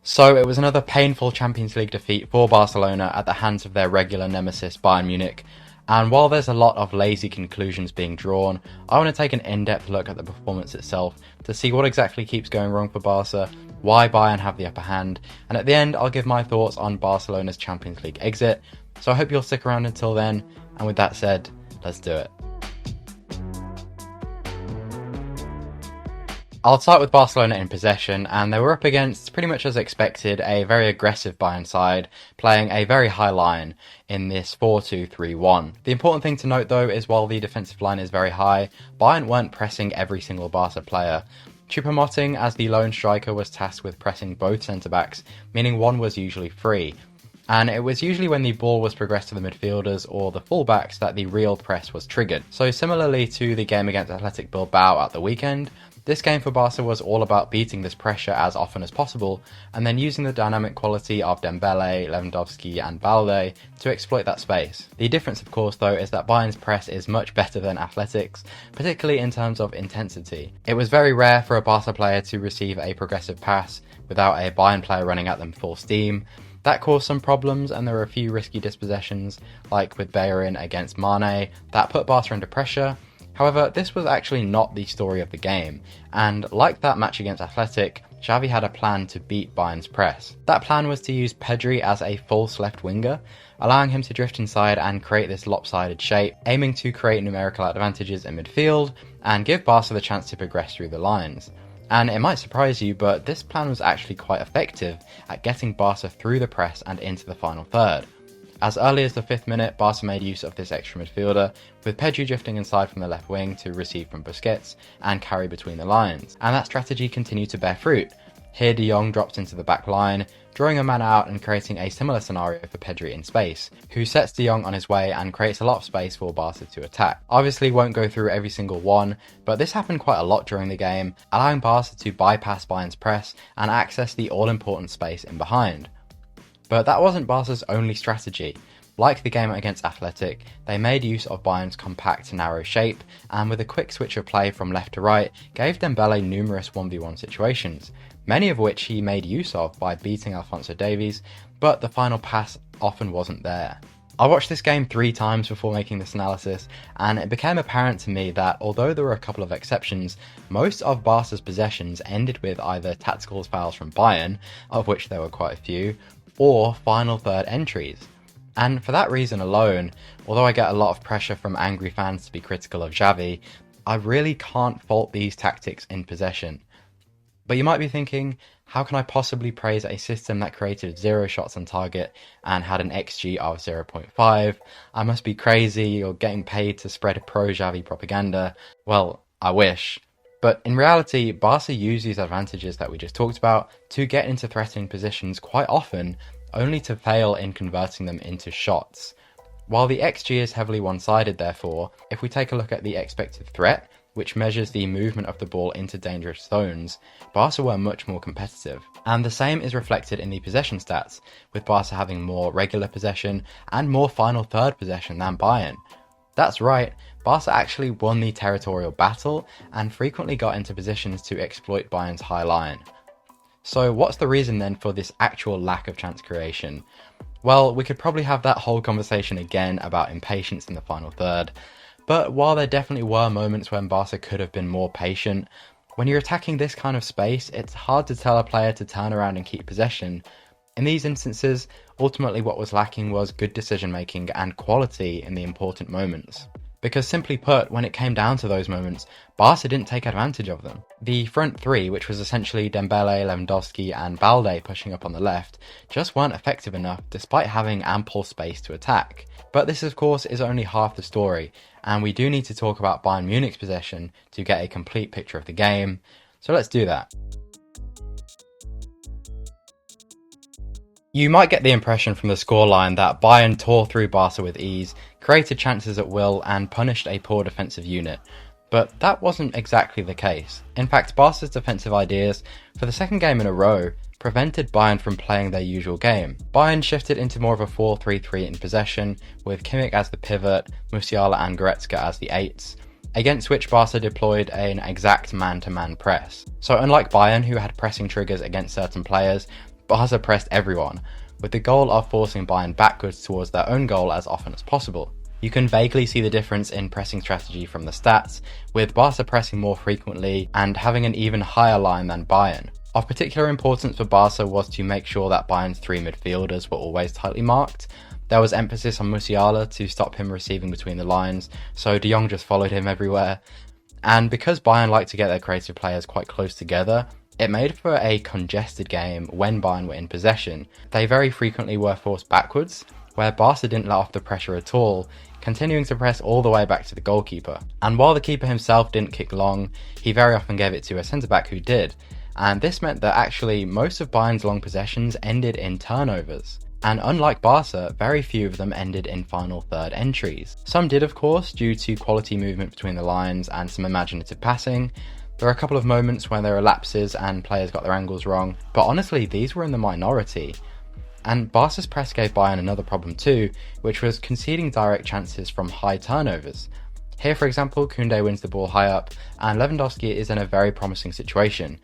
So it was another painful Champions League defeat for Barcelona at the hands of their regular nemesis Bayern Munich. And while there's a lot of lazy conclusions being drawn, I want to take an in-depth look at the performance itself to see what exactly keeps going wrong for Barca, why Bayern have the upper hand, and at the end I'll give my thoughts on Barcelona's Champions League exit. So I hope you'll stick around until then, and with that said, let's do it. I'll start with Barcelona in possession, and they were up against, pretty much as expected, a very aggressive Bayern side, playing a very high line in this 4-2-3-1. The important thing to note though is while the defensive line is very high, Bayern weren't pressing every single Barca player. Choupo-Moting, as the lone striker, was tasked with pressing both centre-backs, meaning one was usually free. And it was usually when the ball was progressed to the midfielders or the fullbacks that the real press was triggered. So similarly to the game against Athletic Bilbao at the weekend, this game for Barca was all about beating this pressure as often as possible, and then using the dynamic quality of Dembele, Lewandowski and Balde to exploit that space. The difference of course though is that Bayern's press is much better than Athletic's, particularly in terms of intensity. It was very rare for a Barca player to receive a progressive pass without a Bayern player running at them full steam. That caused some problems, and there were a few risky dispossessions, like with Bayern against Mane, that put Barca under pressure. However, this was actually not the story of the game, and like that match against Athletic, Xavi had a plan to beat Bayern's press. That plan was to use Pedri as a false left winger, allowing him to drift inside and create this lopsided shape, aiming to create numerical advantages in midfield and give Barca the chance to progress through the lines. And it might surprise you, but this plan was actually quite effective at getting Barca through the press and into the final third. As early as the 5th minute, Barca made use of this extra midfielder, with Pedri drifting inside from the left wing to receive from Busquets and carry between the lines. And that strategy continued to bear fruit. Here De Jong drops into the back line, drawing a man out and creating a similar scenario for Pedri in space, who sets De Jong on his way and creates a lot of space for Barca to attack. Obviously won't go through every single one, but this happened quite a lot during the game, allowing Barca to bypass Bayern's press and access the all-important space in behind. But that wasn't Barca's only strategy. Like the game against Athletic, they made use of Bayern's compact, narrow shape, and with a quick switch of play from left to right, gave Dembele numerous 1v1 situations, many of which he made use of by beating Alphonso Davies, but the final pass often wasn't there. I watched this game 3 times before making this analysis, and it became apparent to me that although there were a couple of exceptions, most of Barca's possessions ended with either tactical fouls from Bayern, of which there were quite a few, or final third entries. And for that reason alone, although I get a lot of pressure from angry fans to be critical of Xavi, I really can't fault these tactics in possession. But you might be thinking, how can I possibly praise a system that created 0 shots on target and had an XG of 0.5? I must be crazy or getting paid to spread pro-Xavi propaganda. Well, I wish. But in reality, Barca use these advantages that we just talked about to get into threatening positions quite often, only to fail in converting them into shots. While the XG is heavily one-sided therefore, if we take a look at the expected threat, which measures the movement of the ball into dangerous zones, Barca were much more competitive. And the same is reflected in the possession stats, with Barca having more regular possession and more final third possession than Bayern. That's right, Barca actually won the territorial battle and frequently got into positions to exploit Bayern's high line. So what's the reason then for this actual lack of chance creation? Well, we could probably have that whole conversation again about impatience in the final third, but while there definitely were moments when Barca could have been more patient, when you're attacking this kind of space, it's hard to tell a player to turn around and keep possession. In these instances, ultimately what was lacking was good decision making and quality in the important moments. Because simply put, when it came down to those moments, Barca didn't take advantage of them. The front 3, which was essentially Dembele, Lewandowski and Balde pushing up on the left, just weren't effective enough despite having ample space to attack. But this of course is only half the story, and we do need to talk about Bayern Munich's possession to get a complete picture of the game, so let's do that. You might get the impression from the scoreline that Bayern tore through Barca with ease, created chances at will and punished a poor defensive unit, but that wasn't exactly the case. In fact, Barca's defensive ideas, for the second game in a row, prevented Bayern from playing their usual game. Bayern shifted into more of a 4-3-3 in possession, with Kimmich as the pivot, Musiala and Goretzka as the 8s, against which Barca deployed an exact man-to-man press. So unlike Bayern, who had pressing triggers against certain players, Barca pressed everyone, with the goal of forcing Bayern backwards towards their own goal as often as possible. You can vaguely see the difference in pressing strategy from the stats, with Barca pressing more frequently and having an even higher line than Bayern. Of particular importance for Barca was to make sure that Bayern's three midfielders were always tightly marked. There was emphasis on Musiala to stop him receiving between the lines, so De Jong just followed him everywhere. And because Bayern like to get their creative players quite close together, it made for a congested game when Bayern were in possession. They very frequently were forced backwards, where Barca didn't let off the pressure at all, continuing to press all the way back to the goalkeeper. And while the keeper himself didn't kick long, he very often gave it to a centre-back who did. And this meant that actually most of Bayern's long possessions ended in turnovers. And unlike Barca, very few of them ended in final third entries. Some did, of course, due to quality movement between the lines and some imaginative passing. There are a couple of moments where there are lapses and players got their angles wrong, but honestly these were in the minority. And Barca's press gave Bayern another problem too, which was conceding direct chances from high turnovers. Here, for example, Koundé wins the ball high up, and Lewandowski is in a very promising situation.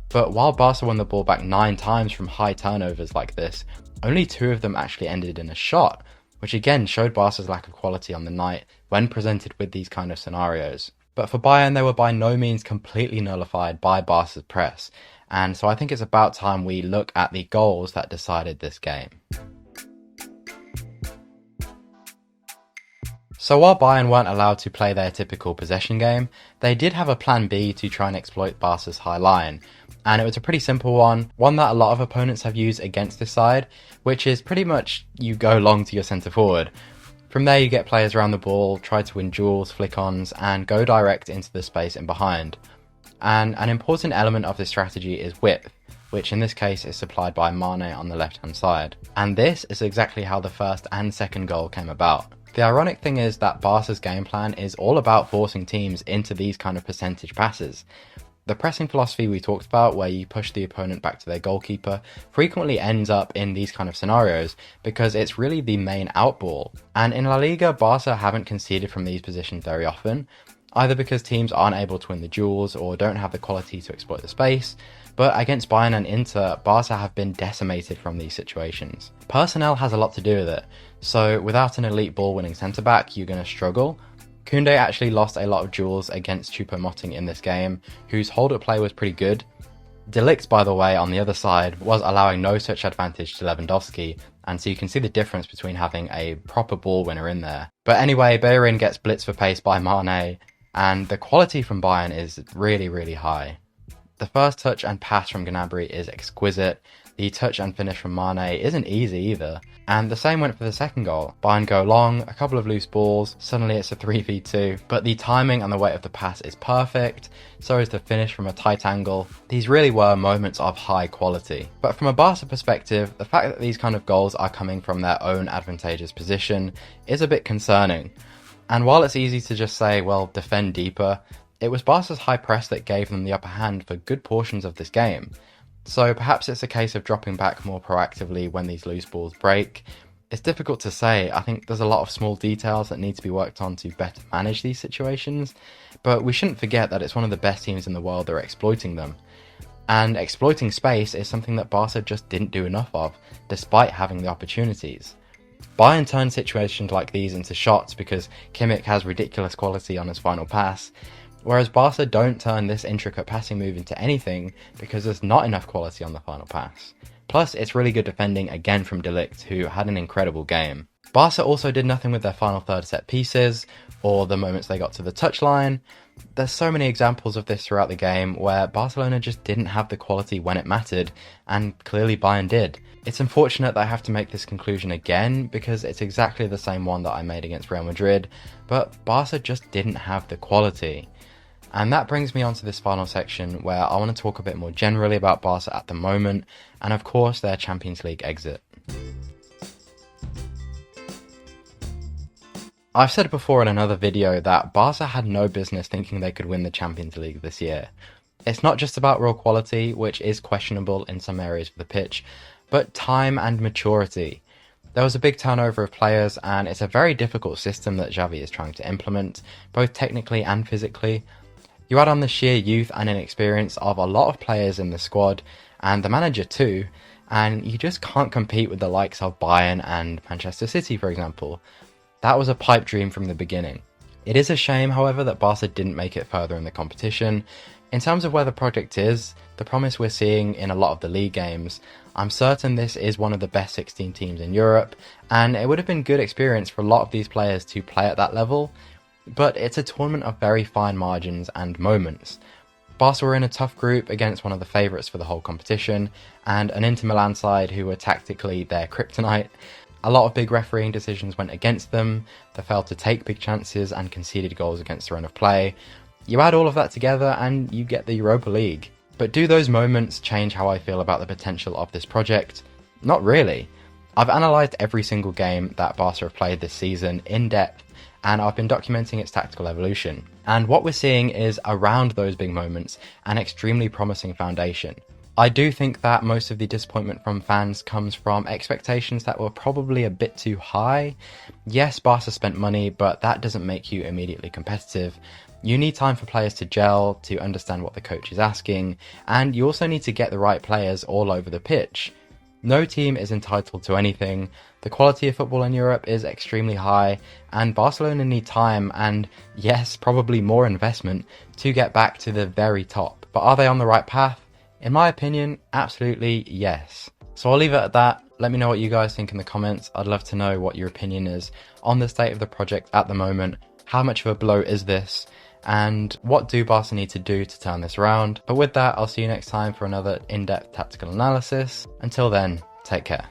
But while Barca won the ball back 9 times from high turnovers like this, only 2 of them actually ended in a shot, which again showed Barca's lack of quality on the night when presented with these kind of scenarios. But for Bayern, they were by no means completely nullified by Barca's press, and so I think it's about time we look at the goals that decided this game. So while Bayern weren't allowed to play their typical possession game, they did have a plan B to try and exploit Barca's high line. And it was a pretty simple one that a lot of opponents have used against this side, which is pretty much you go long to your centre forward. From there you get players around the ball, try to win duels, flick-ons, and go direct into the space in behind. And an important element of this strategy is width, which in this case is supplied by Mane on the left-hand side. And this is exactly how the first and second goal came about. The ironic thing is that Barca's game plan is all about forcing teams into these kind of percentage passes. The pressing philosophy we talked about, where you push the opponent back to their goalkeeper, frequently ends up in these kind of scenarios because it's really the main outball. And in La Liga, Barca haven't conceded from these positions very often, either because teams aren't able to win the duels or don't have the quality to exploit the space, but against Bayern and Inter, Barca have been decimated from these situations. Personnel has a lot to do with it, so without an elite ball-winning centre-back, you're going to struggle. Koundé actually lost a lot of duels against Choupo-Moting in this game, whose hold-up play was pretty good. De Ligt, by the way, on the other side, was allowing no such advantage to Lewandowski, and so you can see the difference between having a proper ball winner in there. But anyway, Bellerin gets blitzed for pace by Mane, and the quality from Bayern is really, really high. The first touch and pass from Gnabry is exquisite. The touch and finish from Mane isn't easy either. And the same went for the second goal. Bayern go long, a couple of loose balls, suddenly it's a 3v2, but the timing and the weight of the pass is perfect, so is the finish from a tight angle. These really were moments of high quality. But from a Barca perspective, the fact that these kind of goals are coming from their own advantageous position is a bit concerning. And while it's easy to just say, well, defend deeper, it was Barca's high press that gave them the upper hand for good portions of this game. So perhaps it's a case of dropping back more proactively when these loose balls break. It's difficult to say. I think there's a lot of small details that need to be worked on to better manage these situations, but we shouldn't forget that it's one of the best teams in the world that are exploiting them. And exploiting space is something that Barca just didn't do enough of, despite having the opportunities. Bayern turned situations like these into shots because Kimmich has ridiculous quality on his final pass, whereas Barca don't turn this intricate passing move into anything because there's not enough quality on the final pass. Plus, it's really good defending again from De Ligt, who had an incredible game. Barca also did nothing with their final third set pieces, or the moments they got to the touchline. There's so many examples of this throughout the game where Barcelona just didn't have the quality when it mattered, and clearly Bayern did. It's unfortunate that I have to make this conclusion again, because it's exactly the same one that I made against Real Madrid, but Barca just didn't have the quality. And that brings me on to this final section where I want to talk a bit more generally about Barca at the moment, and of course their Champions League exit. I've said before in another video that Barca had no business thinking they could win the Champions League this year. It's not just about raw quality, which is questionable in some areas of the pitch, but time and maturity. There was a big turnover of players, and it's a very difficult system that Xavi is trying to implement, both technically and physically. You add on the sheer youth and inexperience of a lot of players in the squad, and the manager too, and you just can't compete with the likes of Bayern and Manchester City, for example. That was a pipe dream from the beginning. It is a shame, however, that Barca didn't make it further in the competition. In terms of where the project is, the promise we're seeing in a lot of the league games, I'm certain this is one of the best 16 teams in Europe, and it would have been good experience for a lot of these players to play at that level, but it's a tournament of very fine margins and moments. Barca were in a tough group against one of the favourites for the whole competition, and an Inter Milan side who were tactically their kryptonite. A lot of big refereeing decisions went against them, they failed to take big chances and conceded goals against the run of play. You add all of that together and you get the Europa League. But do those moments change how I feel about the potential of this project? Not really. I've analysed every single game that Barca have played this season in depth, and I've been documenting its tactical evolution. And what we're seeing is, around those big moments, an extremely promising foundation. I do think that most of the disappointment from fans comes from expectations that were probably a bit too high. Yes, Barca spent money, but that doesn't make you immediately competitive. You need time for players to gel, to understand what the coach is asking, and you also need to get the right players all over the pitch. No team is entitled to anything. The quality of football in Europe is extremely high, and Barcelona need time and, yes, probably more investment to get back to the very top. But are they on the right path? In my opinion, absolutely yes. So I'll leave it at that. Let me know what you guys think in the comments. I'd love to know what your opinion is on the state of the project at the moment. How much of a blow is this? And what do Barca need to do to turn this around? But with that, I'll see you next time for another in-depth tactical analysis. Until then, take care.